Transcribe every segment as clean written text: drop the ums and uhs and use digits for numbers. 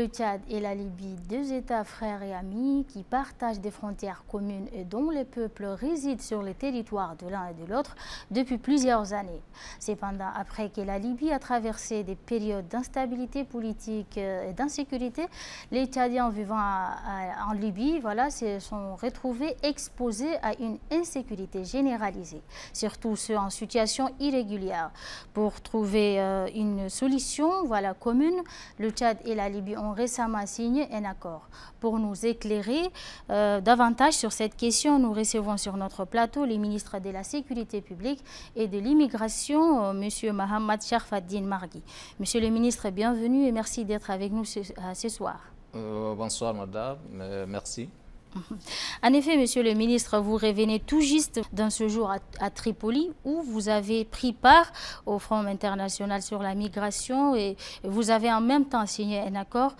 Le Tchad et la Libye, deux États frères et amis qui partagent des frontières communes et dont les peuples résident sur le territoire de l'un et de l'autre depuis plusieurs années. Cependant, après que la Libye a traversé des périodes d'instabilité politique et d'insécurité, les Tchadiens vivant en Libye se sont retrouvés exposés à une insécurité généralisée, surtout ceux en situation irrégulière. Pour trouver une solution commune, le Tchad et la Libye ont récemment signé un accord. Pour nous éclairer davantage sur cette question, nous recevons sur notre plateau le ministre de la Sécurité publique et de l'immigration, M. Mohamed Sharfaddine Margui. Monsieur le ministre, bienvenue et merci d'être avec nous ce soir. Bonsoir madame, merci. En effet, monsieur le ministre, vous revenez tout juste d'un séjour à Tripoli où vous avez pris part au Front international sur la migration et vous avez en même temps signé un accord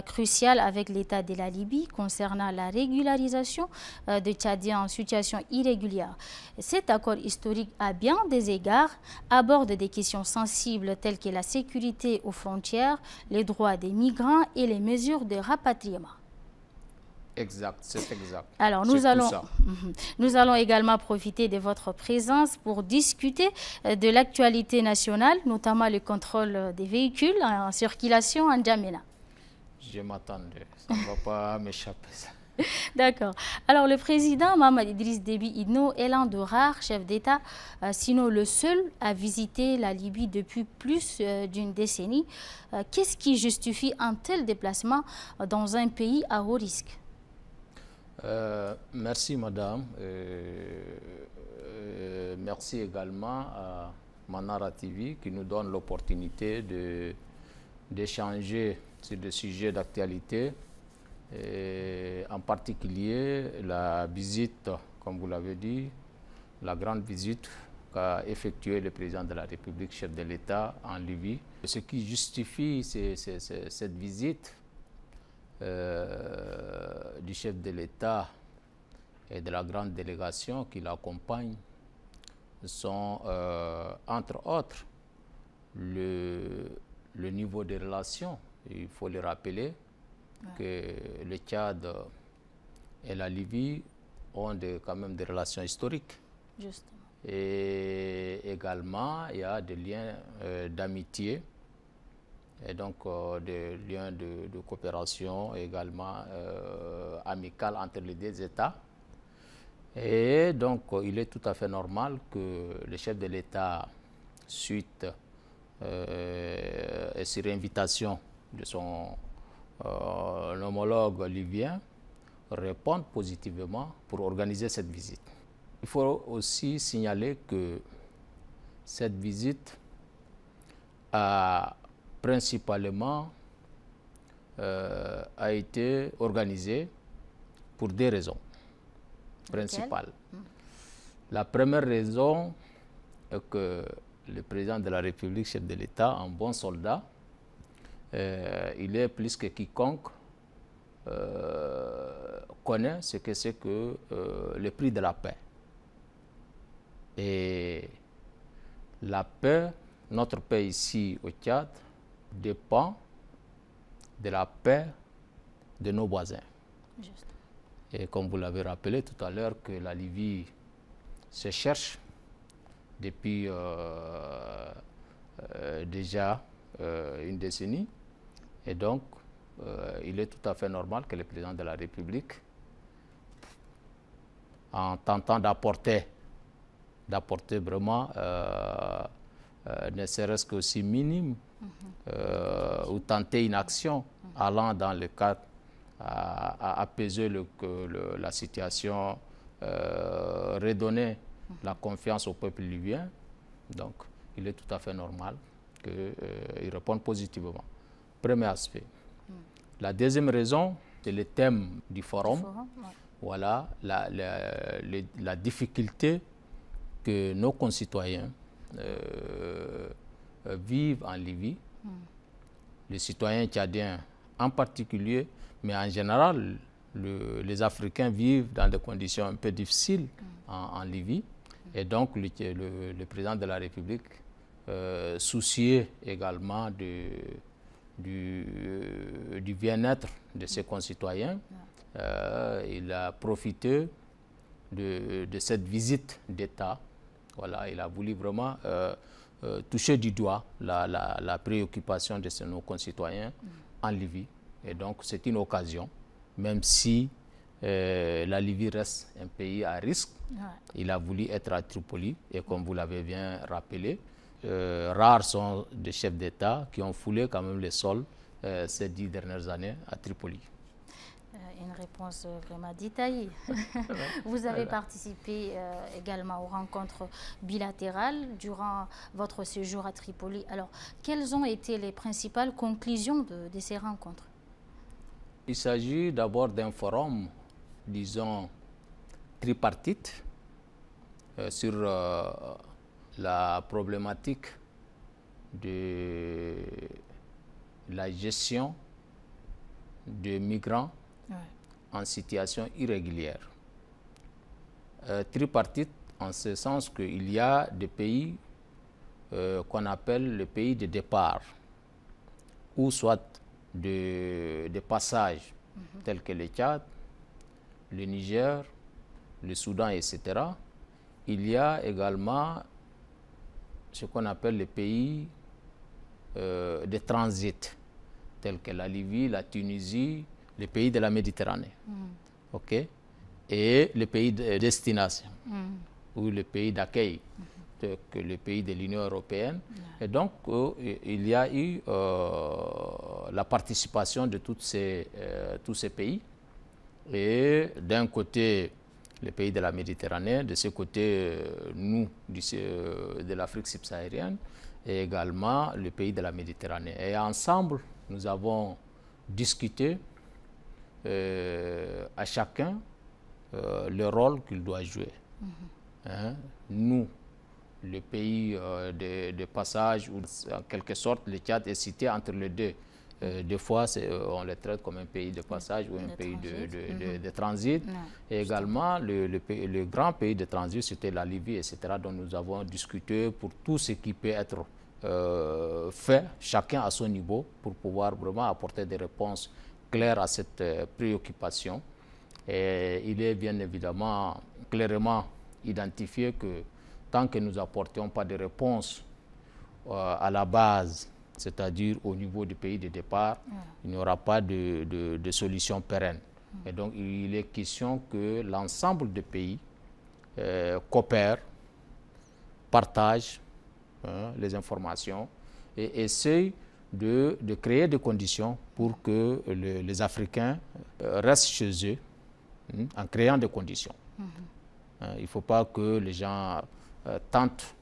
crucial avec l'État de la Libye concernant la régularisation de Tchadiens en situation irrégulière. Cet accord historique, à bien des égards, aborde des questions sensibles telles que la sécurité aux frontières, les droits des migrants et les mesures de rapatriement. Exact, c'est exact. Alors, nous allons également profiter de votre présence pour discuter de l'actualité nationale, notamment le contrôle des véhicules en circulation en Djamena. Je m'attendais, ça ne va pas m'échapper. D'accord. Alors, le président Mahamat Idriss Déby Itno est l'un de rares chefs d'État, sinon le seul, à visiter la Libye depuis plus d'une décennie. Qu'est-ce qui justifie un tel déplacement dans un pays à haut risque? Merci madame, merci également à Manara TV qui nous donne l'opportunité d'échanger sur des sujets d'actualité, en particulier la visite, comme vous l'avez dit, la grande visite qu'a effectuée le président de la République, chef de l'État en Libye. Ce qui justifie cette visite du chef de l'État et de la grande délégation qui l'accompagne sont, entre autres, le niveau des relations. Il faut le rappeler que le Tchad et la Libye ont quand même des relations historiques. Justement. Et également, il y a des liens d'amitié et donc des liens de coopération également amicales entre les deux États. Et donc il est tout à fait normal que le chef de l'État, suite et sur invitation de son homologue libyen, réponde positivement pour organiser cette visite. Il faut aussi signaler que cette visite a principalement a été organisée pour deux raisons principales. La première raison est que le président de la République, chef de l'État, un bon soldat, il est plus que quiconque connaît ce que c'est que le prix de la paix. Et la paix, notre paix ici au Tchad, dépend de la paix de nos voisins. Juste. Et comme vous l'avez rappelé tout à l'heure, que la Libye se cherche depuis déjà une décennie. Et donc, il est tout à fait normal que le président de la République, en tentant d'apporter vraiment, ne serait-ce qu'aussi minime, ou tenter une action allant dans le cadre à apaiser la situation, redonner la confiance au peuple libyen. Donc, il est tout à fait normal qu'il réponde positivement. Premier aspect. La deuxième raison, c'est le thème du forum. Voilà, la difficulté que nos concitoyens vivent en Libye, les citoyens tchadiens en particulier, mais en général, les Africains vivent dans des conditions un peu difficiles en Libye. Et donc, le président de la République, soucieux également du bien-être de ses concitoyens. Il a profité de cette visite d'État. Voilà, il a voulu vraiment toucher du doigt la préoccupation de nos concitoyens en Libye. Et donc, c'est une occasion, même si la Libye reste un pays à risque. Il a voulu être à Tripoli, et comme vous l'avez bien rappelé, rares sont des chefs d'État qui ont foulé quand même les sols ces 10 dernières années à Tripoli. Une réponse vraiment détaillée. Vous avez participé également aux rencontres bilatérales durant votre séjour à Tripoli. Alors, quelles ont été les principales conclusions de ces rencontres? Il s'agit d'abord d'un forum, disons, tripartite sur la problématique de la gestion de migrants en situation irrégulière. Tripartite en ce sens qu'il y a des pays qu'on appelle les pays de départ, ou soit de passage, tels que le Tchad, le Niger, le Soudan, etc. Il y a également ce qu'on appelle les pays de transit, tels que la Libye, la Tunisie, les pays de la Méditerranée, et les pays de destination, ou les pays d'accueil, que les pays de l'Union européenne. Et donc, il y a eu la participation de tous ces pays. Et d'un côté, les pays de la Méditerranée, de ce côté, nous, de l'Afrique subsaharienne, et également les pays de la Méditerranée. Et ensemble, nous avons discuté à chacun le rôle qu'il doit jouer. Nous, le pays de passage, où en quelque sorte le Tchad est cité entre les deux. Des fois, on le traite comme un pays de passage ou un pays de transit. Et également, le grand pays de transit, c'était la Libye, etc., dont nous avons discuté pour tout ce qui peut être fait, chacun à son niveau, pour pouvoir vraiment apporter des réponses claires à cette préoccupation. Et il est bien évidemment clairement identifié que tant que nous n'apportons pas de réponse à la base, c'est-à-dire au niveau du pays de départ, il n'y aura pas de solution pérenne. Et donc, il est question que l'ensemble des pays coopèrent, partagent les informations et essayent de créer des conditions pour que les Africains restent chez eux en créant des conditions. Il ne faut pas que les gens tentent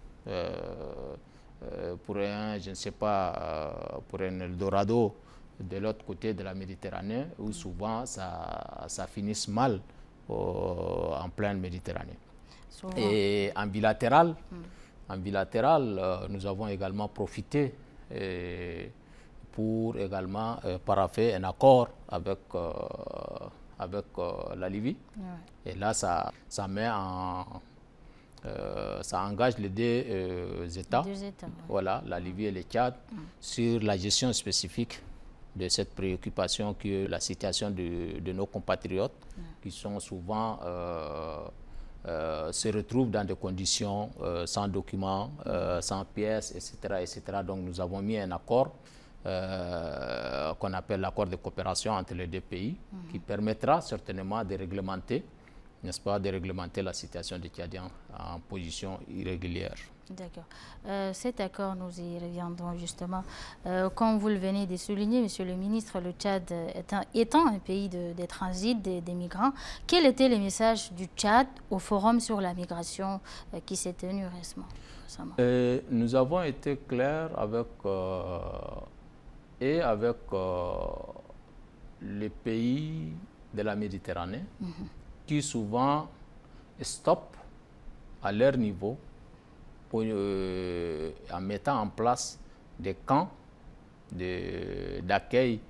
pour un, je ne sais pas, pour un Eldorado de l'autre côté de la Méditerranée, où souvent ça finisse mal en pleine Méditerranée. Souvent. Et en bilatéral, nous avons également profité pour également parapher un accord avec la Libye. Et là, ça met ça engage les deux États, voilà, la Libye et le Tchad, sur la gestion spécifique de cette préoccupation que la situation de nos compatriotes, qui sont souvent se retrouvent dans des conditions sans documents, sans pièces, etc. Donc nous avons mis un accord qu'on appelle l'accord de coopération entre les deux pays, qui permettra certainement de réglementer, n'est-ce pas, de réglementer la situation des Tchadiens en position irrégulière. D'accord. Cet accord, nous y reviendrons justement. Comme vous le venez de souligner, Monsieur le ministre, le Tchad étant un pays de transit des migrants, quel était le message du Tchad au Forum sur la migration qui s'est tenu récemment? Nous avons été clairs avec les pays de la Méditerranée, qui souvent stoppent à leur niveau en mettant en place des camps d'accueil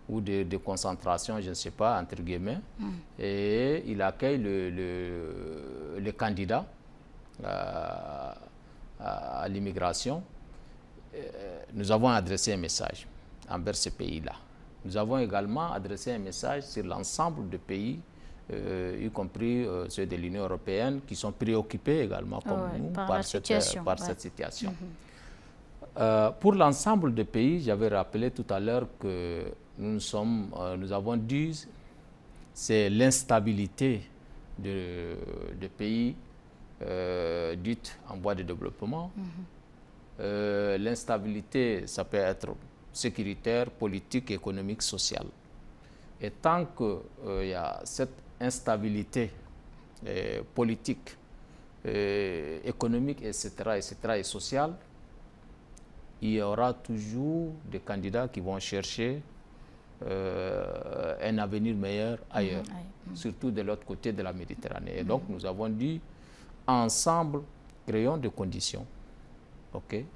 ou de concentration, je ne sais pas, entre guillemets, et il accueille le candidat à l'immigration. Nous avons adressé un message. envers ces pays-là. Nous avons également adressé un message sur l'ensemble des pays, y compris ceux de l'Union européenne, qui sont préoccupés également, comme nous, par cette situation. Pour l'ensemble des pays, j'avais rappelé tout à l'heure que nous avons dit, c'est l'instabilité de pays dits en voie de développement. L'instabilité, ça peut être sécuritaire, politique, économique, sociale. Et tant qu'il y a cette instabilité politique, économique, etc., et sociale, il y aura toujours des candidats qui vont chercher un avenir meilleur ailleurs, surtout de l'autre côté de la Méditerranée. Et donc, nous avons dit, ensemble, créons des conditions,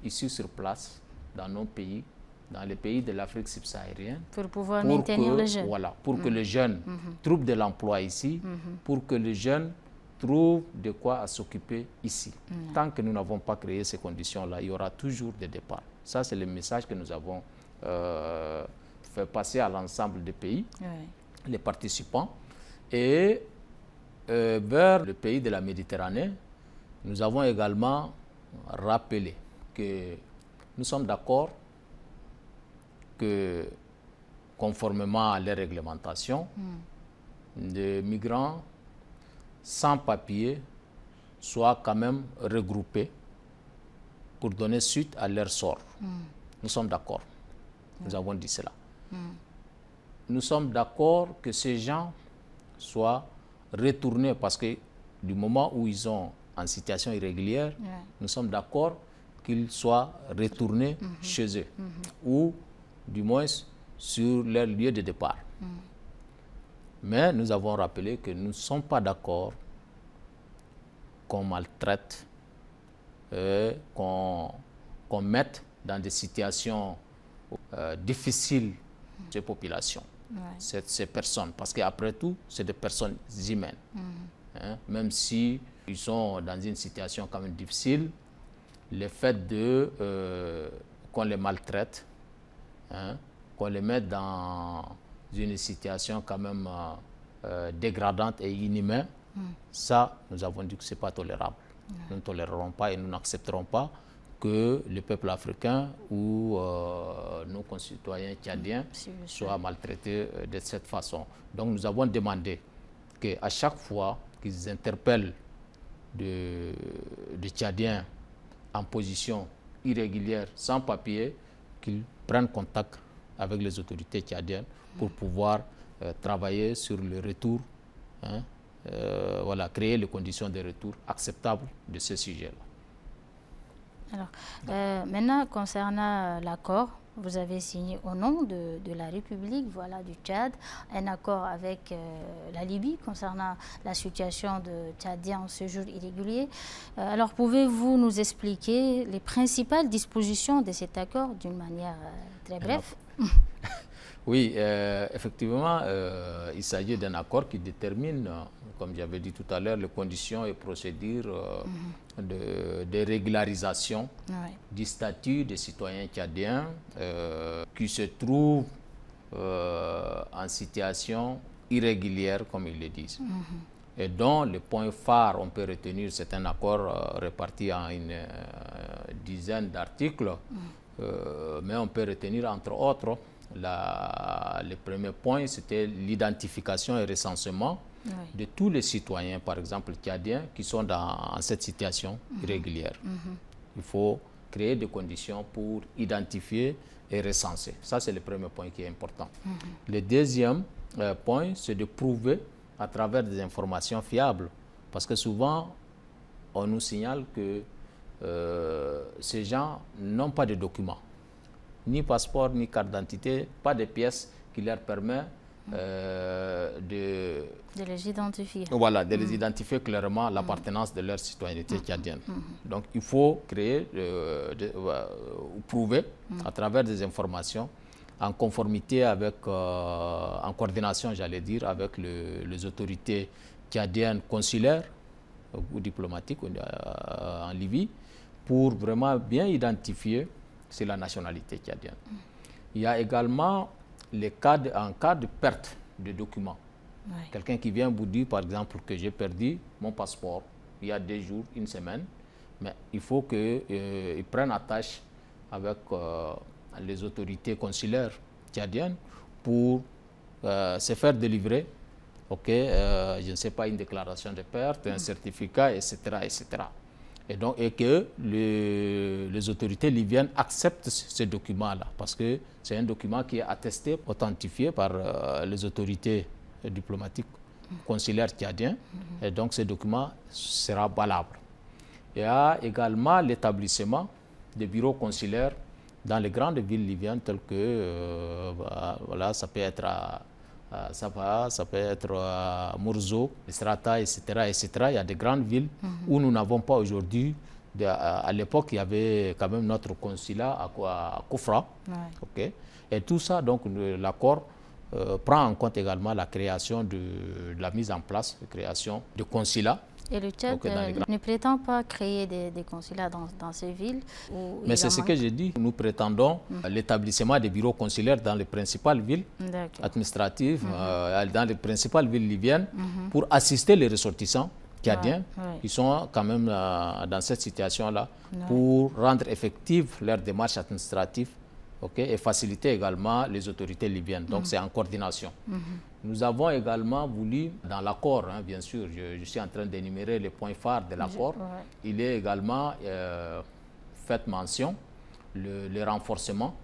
ici sur place, dans nos pays, dans les pays de l'Afrique subsaharienne, pour pouvoir maintenir les jeunes. Voilà, pour que les jeunes trouvent de l'emploi ici, pour que les jeunes trouvent de quoi s'occuper ici. Tant que nous n'avons pas créé ces conditions-là, il y aura toujours des départs. Ça, c'est le message que nous avons fait passer à l'ensemble des pays, les participants. Et vers le pays de la Méditerranée, nous avons également rappelé que nous sommes d'accord que, conformément à les réglementations, les migrants sans papier soient quand même regroupés pour donner suite à leur sort. Nous sommes d'accord. Nous avons dit cela. Nous sommes d'accord que ces gens soient retournés parce que du moment où ils sont en situation irrégulière, nous sommes d'accord qu'ils soient retournés chez eux ou du moins sur leur lieu de départ. Mais nous avons rappelé que nous ne sommes pas d'accord qu'on maltraite, qu'on mette dans des situations difficiles ces populations, ces personnes. Parce qu'après tout, c'est des personnes humaines. Même si ils sont dans une situation quand même difficile, le fait qu'on les maltraite, qu'on les mette dans une situation quand même dégradante et inhumaine, ça, nous avons dit que ce n'est pas tolérable. Nous ne tolérerons pas et nous n'accepterons pas que le peuple africain ou nos concitoyens tchadiens soient maltraités de cette façon. Donc nous avons demandé qu'à chaque fois qu'ils interpellent des Tchadiens en position irrégulière, sans papier, qu'ils prennent contact avec les autorités tchadiennes pour pouvoir travailler sur le retour, créer les conditions de retour acceptables de ce sujet-là. Alors, maintenant, concernant l'accord, vous avez signé au nom de la République du Tchad un accord avec la Libye concernant la situation de Tchadiens en séjour irrégulier. Alors, pouvez-vous nous expliquer les principales dispositions de cet accord d'une manière très brève? Oui, effectivement, il s'agit d'un accord qui détermine, comme j'avais dit tout à l'heure, les conditions et procédures de régularisation du statut des citoyens tchadiens qui se trouvent en situation irrégulière, comme ils le disent. Et dont le point phare, on peut retenir, c'est un accord réparti en une dizaine d'articles, mais on peut retenir entre autres le premier point, c'était l'identification et recensement de tous les citoyens, par exemple tchadiens, qui sont dans cette situation irrégulière. Il faut créer des conditions pour identifier et recenser. Ça, c'est le premier point qui est important. Le deuxième point, c'est de prouver à travers des informations fiables. Parce que souvent, on nous signale que ces gens n'ont pas de documents, ni passeport, ni carte d'identité, pas de pièces qui leur permettent de les identifier. Voilà, de les identifier clairement l'appartenance de leur citoyenneté tchadienne. Donc, il faut créer, prouver à travers des informations en conformité avec, en coordination, j'allais dire, avec les autorités tchadiennes consulaires ou diplomatiques en Libye, pour vraiment bien identifier c'est la nationalité tchadienne. Il y a également en cas de perte de documents. Oui. Quelqu'un qui vient vous dire, par exemple, que j'ai perdu mon passeport il y a 2 jours, 1 semaine, mais il faut qu'il prenne attache avec les autorités consulaires tchadiennes pour se faire délivrer, je ne sais pas, une déclaration de perte, un certificat, etc., etc. Et que les autorités libyennes acceptent ce document-là, parce que c'est un document qui est attesté, authentifié par les autorités diplomatiques consulaires tchadiens, et donc ce document sera valable. Il y a également l'établissement des bureaux consulaires dans les grandes villes libyennes telles que, voilà, ça peut être à Safa, ça peut être à Mourzo, Misrata, etc., etc. Il y a des grandes villes où nous n'avons pas aujourd'hui. À l'époque, il y avait quand même notre consulat à Koufra. Ouais. Et tout ça, donc l'accord prend en compte également la création de la mise en place, de création de consulats. Et le Tchad ne prétend pas créer des consulats dans ces villes? Mais c'est ce que j'ai dit. Nous prétendons l'établissement des bureaux consulaires dans les principales villes administratives, dans les principales villes libyennes, pour assister les ressortissants tchadiens qui sont quand même dans cette situation-là, pour rendre effective leur démarche administrative et faciliter également les autorités libyennes. Donc c'est en coordination. Nous avons également voulu, dans l'accord, bien sûr, je suis en train d'énumérer les points phares de l'accord, il est également fait mention le renforcement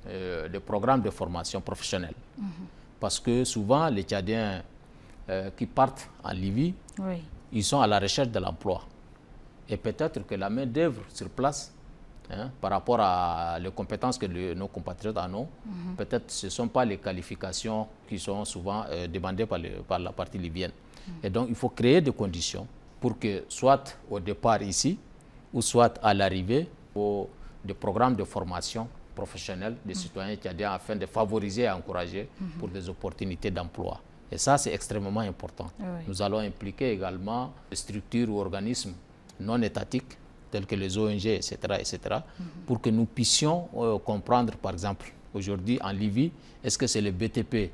des programmes de formation professionnelle. Parce que souvent, les Tchadiens qui partent en Libye, ils sont à la recherche de l'emploi. Et peut-être que la main-d'œuvre sur place, par rapport à les compétences que nos compatriotes en ont, peut-être ce ne sont pas les qualifications qui sont souvent demandées par la partie libyenne. Et donc, il faut créer des conditions pour que, soit au départ ici, ou soit à l'arrivée, des programmes de formation professionnelle des citoyens tchadiens afin de favoriser et encourager pour des opportunités d'emploi. Et ça, c'est extrêmement important. Nous allons impliquer également des structures ou organismes non étatiques, tels que les ONG, etc., etc., pour que nous puissions comprendre, par exemple, aujourd'hui en Libye, est-ce que c'est le BTP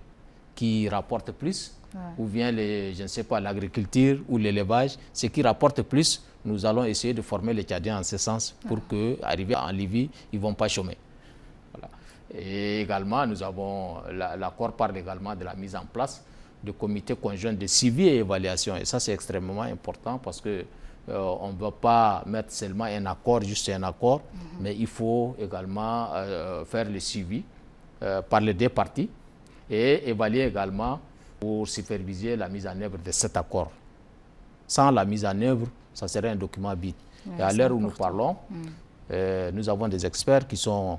qui rapporte plus, ou bien, je ne sais pas, l'agriculture ou l'élevage, ce qui rapporte plus, nous allons essayer de former les Tchadiens en ce sens pour qu'arrivés en Libye, ils ne vont pas chômer. Voilà. Et également, nous avons, l'accord parle également de la mise en place de comités conjoints de suivi et évaluation. Et ça, c'est extrêmement important parce que on ne va pas mettre seulement un accord, juste un accord, mais il faut également faire le suivi par les deux parties et évaluer également pour superviser la mise en œuvre de cet accord. Sans la mise en œuvre, ça serait un document vide. Et à l'heure où nous parlons, nous avons des experts qui sont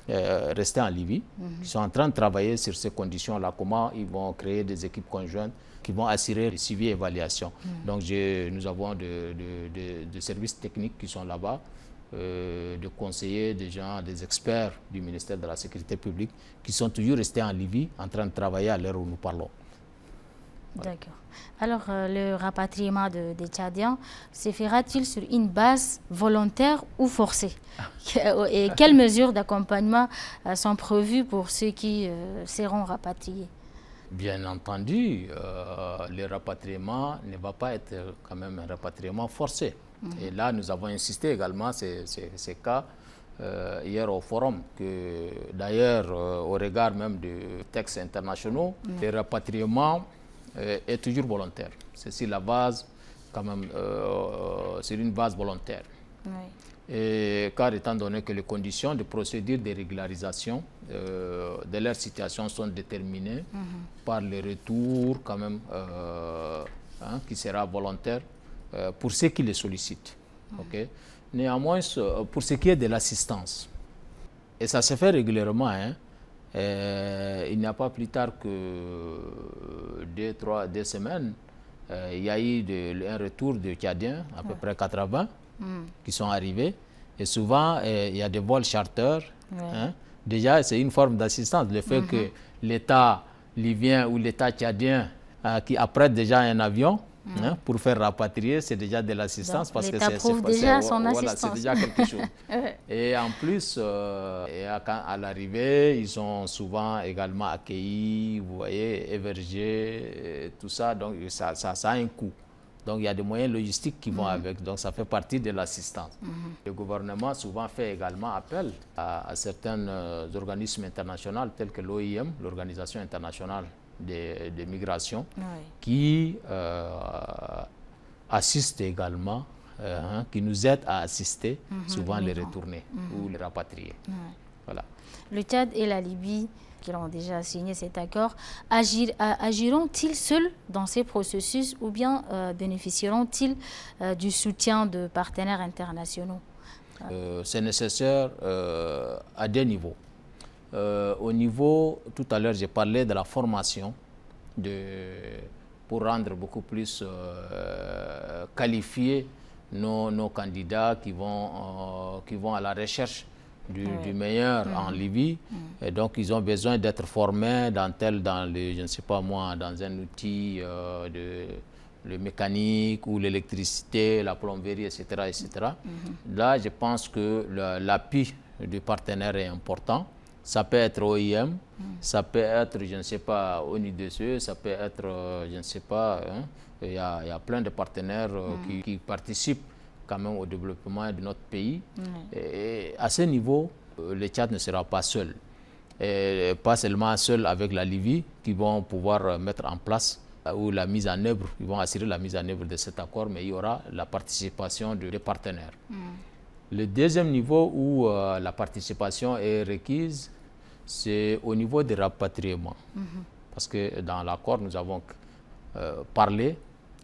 restés en Libye, qui sont en train de travailler sur ces conditions-là, comment ils vont créer des équipes conjointes qui vont assurer le suivi et l'évaluation. Donc nous avons des services techniques qui sont là-bas, de conseillers, des gens, des experts du ministère de la Sécurité publique qui sont toujours restés en Libye en train de travailler à l'heure où nous parlons. Voilà. D'accord. Alors, le rapatriement des Tchadiens se fera-t-il sur une base volontaire ou forcée? Et quelles mesures d'accompagnement sont prévues pour ceux qui seront rapatriés? Bien entendu, le rapatriement ne va pas être quand même un rapatriement forcé. Et là, nous avons insisté également ces cas hier au forum, que d'ailleurs, au regard même des textes internationaux, le rapatriement est toujours volontaire. C'est sur la base, quand même, sur une base volontaire. Et car étant donné que les conditions de procédure de régularisation de leur situation sont déterminées par le retour quand même qui sera volontaire pour ceux qui les sollicitent. Néanmoins, pour ce qui est de l'assistance, et ça se fait régulièrement, il n'y a pas plus tard que 2 semaines, il y a eu un retour de Tchadiens, à peu près 80, qui sont arrivés. Et souvent, il y a des vols charters. Déjà, c'est une forme d'assistance. Le fait que l'État libyen ou l'État tchadien qui apprête déjà un avion Hein, pour faire rapatrier, c'est déjà de l'assistance parce que c'est déjà son assistance. Voilà, c'est déjà quelque chose. Et en plus, à l'arrivée, ils sont souvent également accueillis, vous voyez, hébergés, tout ça. Donc ça a un coût. Donc il y a des moyens logistiques qui vont avec. Donc ça fait partie de l'assistance. Le gouvernement souvent fait également appel à certains organismes internationaux tels que l'OIM, l'Organisation internationale de migration, qui assistent également, qui nous aident à assister souvent les retournés ou les rapatriés. Voilà. Le Tchad et la Libye, qui ont déjà signé cet accord, agiront-ils seuls dans ces processus ou bien bénéficieront-ils du soutien de partenaires internationaux? C'est nécessaire à deux niveaux. Au niveau, tout à l'heure, j'ai parlé de la formation pour rendre beaucoup plus qualifiés nos candidats qui vont à la recherche du meilleur en Libye. Et donc, ils ont besoin d'être formés je ne sais pas moi, dans un outil le mécanique ou l'électricité, la plomberie, etc. etc. Là, je pense que l'appui du partenaire est important. Ça peut être OIM, ça peut être, je ne sais pas, ONUDCE, ça peut être, je ne sais pas, il y a plein de partenaires qui participent quand même au développement de notre pays. Et à ce niveau, le Tchad ne sera pas seul. Et pas seulement seul avec la Libye, qui vont pouvoir mettre en place ou la mise en œuvre, ils vont assurer la mise en œuvre de cet accord, mais il y aura la participation des partenaires. Le deuxième niveau où la participation est requise, c'est au niveau des rapatriements. Parce que dans l'accord, nous avons parlé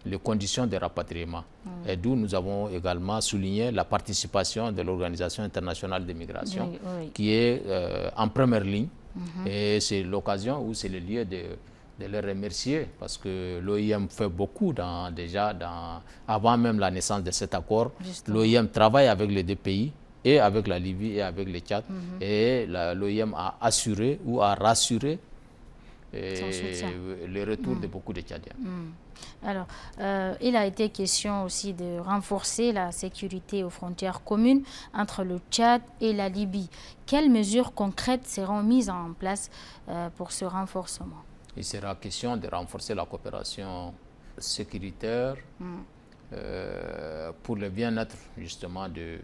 des conditions de rapatriement. Et d'où nous avons également souligné la participation de l'Organisation internationale de migration, qui est en première ligne. Et c'est l'occasion où c'est le lieu de les remercier, parce que l'OIM fait beaucoup avant même la naissance de cet accord. L'OIM travaille avec les deux pays, et avec la Libye et avec le Tchad. Et l'OIM a assuré ou a rassuré le retour de beaucoup de Tchadiens. Alors, il a été question aussi de renforcer la sécurité aux frontières communes entre le Tchad et la Libye. Quelles mesures concrètes seront mises en place pour ce renforcement? Il sera question de renforcer la coopération sécuritaire pour le bien-être justement de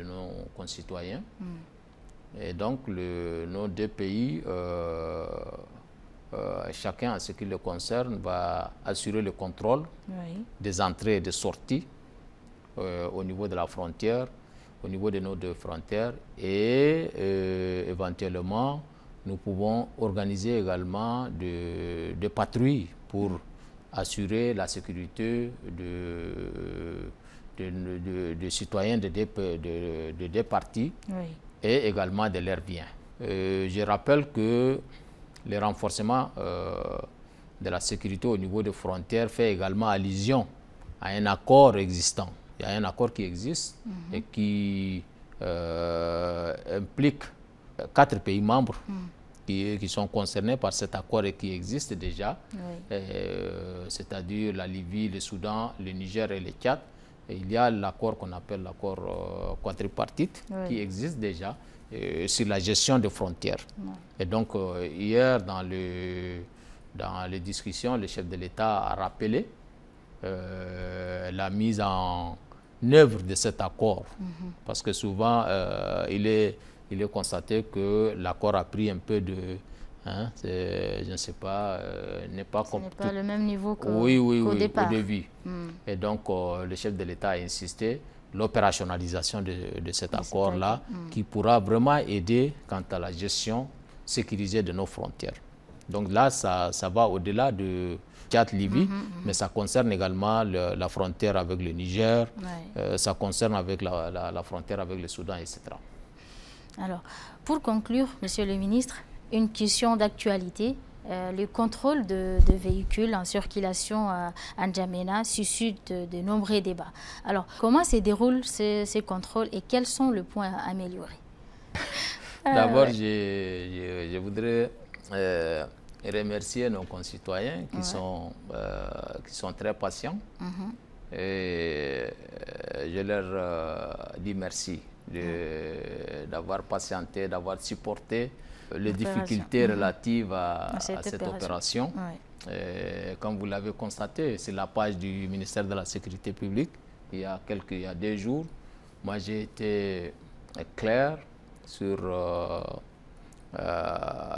nos concitoyens. Et donc nos deux pays, chacun en ce qui le concerne, va assurer le contrôle des entrées et des sorties au niveau de la frontière, au niveau de nos deux frontières, et éventuellement nous pouvons organiser également des patrouilles pour assurer la sécurité de citoyens de deux parties et également de leurs biens. Je rappelle que le renforcement de la sécurité au niveau des frontières fait également allusion à un accord existant. Il y a un accord qui existe et qui implique 4 pays membres qui sont concernés par cet accord et qui existent déjà, c'est-à-dire la Libye, le Soudan, le Niger et le Tchad. Et il y a l'accord qu'on appelle l'accord quadripartite qui existe déjà sur la gestion des frontières. Et donc hier, dans les discussions, le chef de l'État a rappelé la mise en œuvre de cet accord, parce que souvent il est constaté que l'accord a pris un peu de, je ne sais pas, n'est pas le même niveau qu'au départ. Au début. Et donc le chef de l'État a insisté l'opérationnalisation de cet accord-là, qui pourra vraiment aider quant à la gestion sécurisée de nos frontières. Donc là, ça va au-delà de Tchad-Libye, mais ça concerne également la frontière avec le Niger, ça concerne avec la frontière avec le Soudan, etc. Alors, pour conclure, Monsieur le ministre, une question d'actualité. Le contrôle de véhicules en circulation à N'Djamena suscite de nombreux débats. Alors, comment se déroulent ces contrôles et quels sont les points à améliorer? D'abord, je voudrais remercier nos concitoyens qui sont très patients. Et je leur dis merci d'avoir patienté, d'avoir supporté les difficultés relatives à cette opération. Comme vous l'avez constaté, c'est la page du ministère de la Sécurité publique. Il y a 2 jours, moi j'ai été clair sur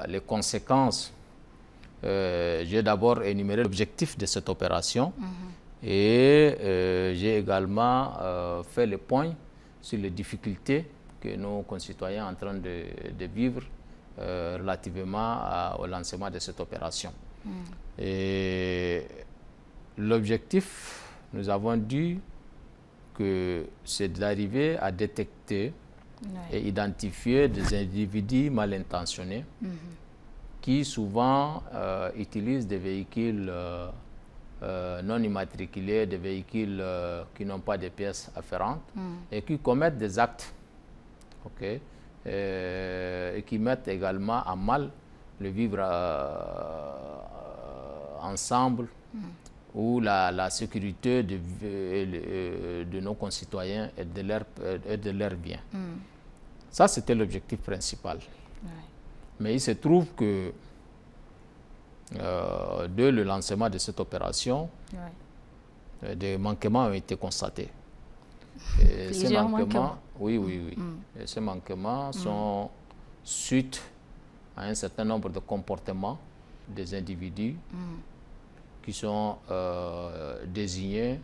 les conséquences. J'ai d'abord énuméré l'objectif de cette opération et j'ai également fait le point sur les difficultés que nos concitoyens sont en train de vivre relativement au lancement de cette opération. Et l'objectif, nous avons dit que c'est d'arriver à détecter et identifier des individus mal intentionnés qui souvent utilisent des véhicules non immatriculés, des véhicules qui n'ont pas de pièces afférentes et qui commettent des actes et qui mettent également à mal le vivre ensemble ou la sécurité de nos concitoyens et de leurs biens. Ça, c'était l'objectif principal. Mais il se trouve que dès le lancement de cette opération, des manquements ont été constatés. Et ces manquements, Et ces manquements sont suite à un certain nombre de comportements des individus qui sont désignés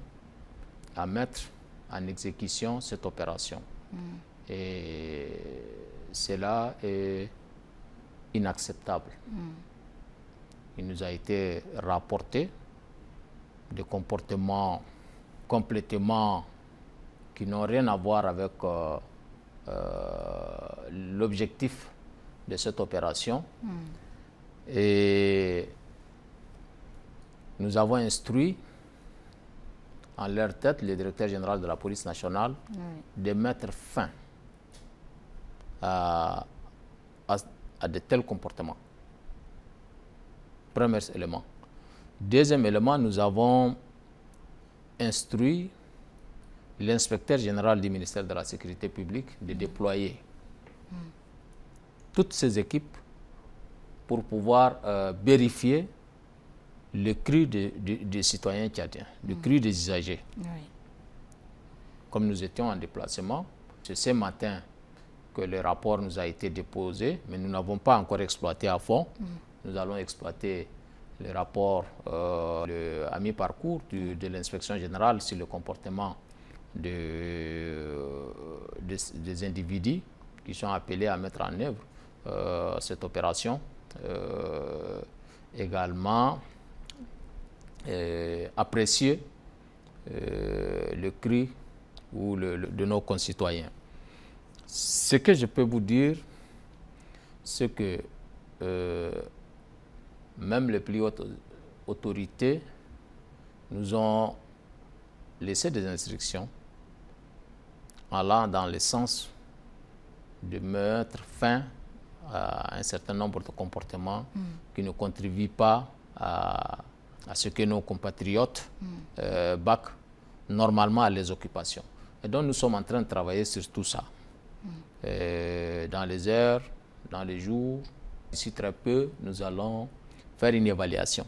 à mettre en exécution cette opération. Et cela est inacceptable. Il nous a été rapporté des comportements complètement qui n'ont rien à voir avec l'objectif de cette opération. Et nous avons instruit en leur tête le directeur général de la police nationale de mettre fin à de tels comportements. Premier élément. Deuxième élément, nous avons instruit l'inspecteur général du ministère de la Sécurité publique de déployer toutes ces équipes pour pouvoir vérifier le cru des citoyens tchadiens, le cru des usagers. Comme nous étions en déplacement, c'est ce matin que le rapport nous a été déposé, mais nous n'avons pas encore exploité à fond. Nous allons exploiter le rapport à mi-parcours de l'inspection générale sur le comportement des individus qui sont appelés à mettre en œuvre cette opération. Également, apprécier le cri de nos concitoyens. Ce que je peux vous dire, c'est que même les plus hautes autorités nous ont laissé des instructions allant dans le sens de mettre fin à un certain nombre de comportements qui ne contribuent pas à ce que nos compatriotes baquent normalement à les occupations. Et donc nous sommes en train de travailler sur tout ça. Dans les heures, dans les jours, d'ici très peu, nous allons faire une évaluation.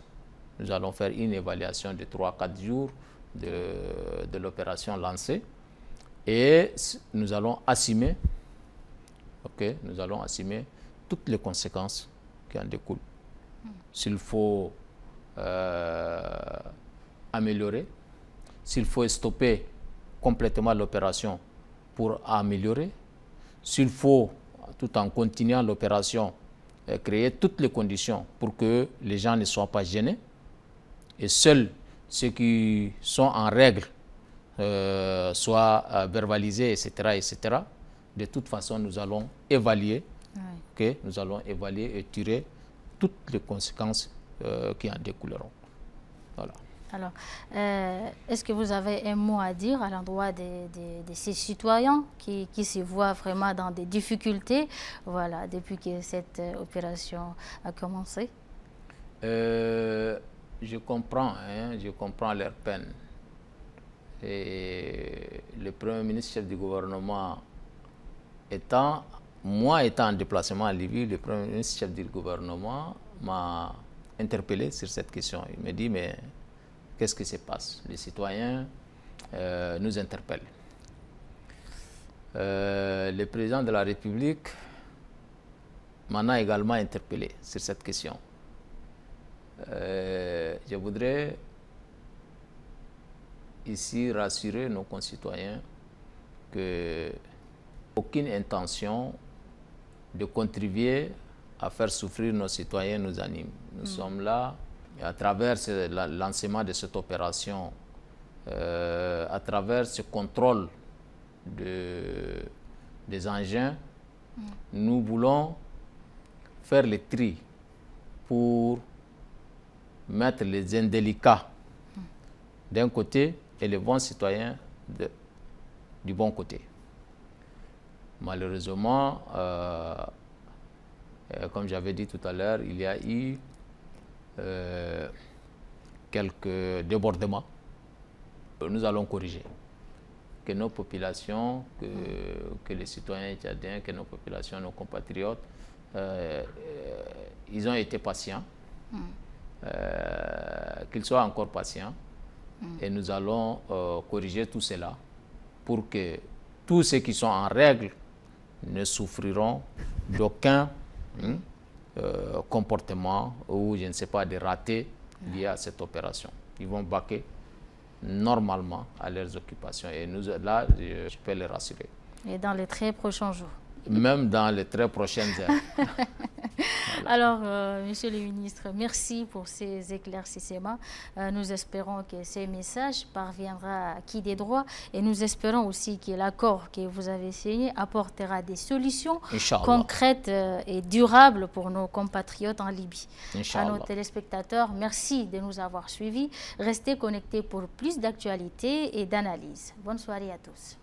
Nous allons faire une évaluation de 3-4 jours de l'opération lancée et nous allons assumer, nous allons assumer toutes les conséquences qui en découlent. S'il faut améliorer, s'il faut stopper complètement l'opération pour améliorer, s'il faut, tout en continuant l'opération, créer toutes les conditions pour que les gens ne soient pas gênés et seuls ceux qui sont en règle soient verbalisés, etc., De toute façon, nous allons évaluer, nous allons évaluer et tirer toutes les conséquences qui en découleront. Voilà. Alors, est-ce que vous avez un mot à dire à l'endroit de ces citoyens qui se voient vraiment dans des difficultés, voilà, depuis que cette opération a commencé? Je comprends leur peine. Et le Premier ministre, chef du gouvernement, étant en déplacement à Libye, le Premier ministre, chef du gouvernement, m'a interpellé sur cette question. Il me dit, mais qu'est-ce qui se passe? Les citoyens nous interpellent. Le président de la République m'en a également interpellé sur cette question. Je voudrais ici rassurer nos concitoyens que aucune intention de contribuer à faire souffrir nos citoyens nous anime. Nous sommes là, et à travers le lancement de cette opération, à travers ce contrôle des engins, nous voulons faire le tri pour mettre les indélicats d'un côté et les bons citoyens du bon côté. Malheureusement, comme j'avais dit tout à l'heure, il y a eu quelques débordements. Nous allons corriger. Que nos populations, que les citoyens tchadiens, que nos populations, nos compatriotes, ils ont été patients, qu'ils soient encore patients, et nous allons corriger tout cela pour que tous ceux qui sont en règle ne souffriront d'aucun comportement ou, je ne sais pas, de ratés liés à cette opération. Ils vont vaquer normalement à leurs occupations. Et nous, là, je peux les rassurer. Et dans les très prochains jours. Même dans les très prochaines heures. Alors, Monsieur le ministre, merci pour ces éclaircissements. Nous espérons que ces messages parviendront à qui des droits et nous espérons aussi que l'accord que vous avez signé apportera des solutions concrètes et durables pour nos compatriotes en Libye. À nos téléspectateurs, merci de nous avoir suivis. Restez connectés pour plus d'actualités et d'analyses. Bonne soirée à tous.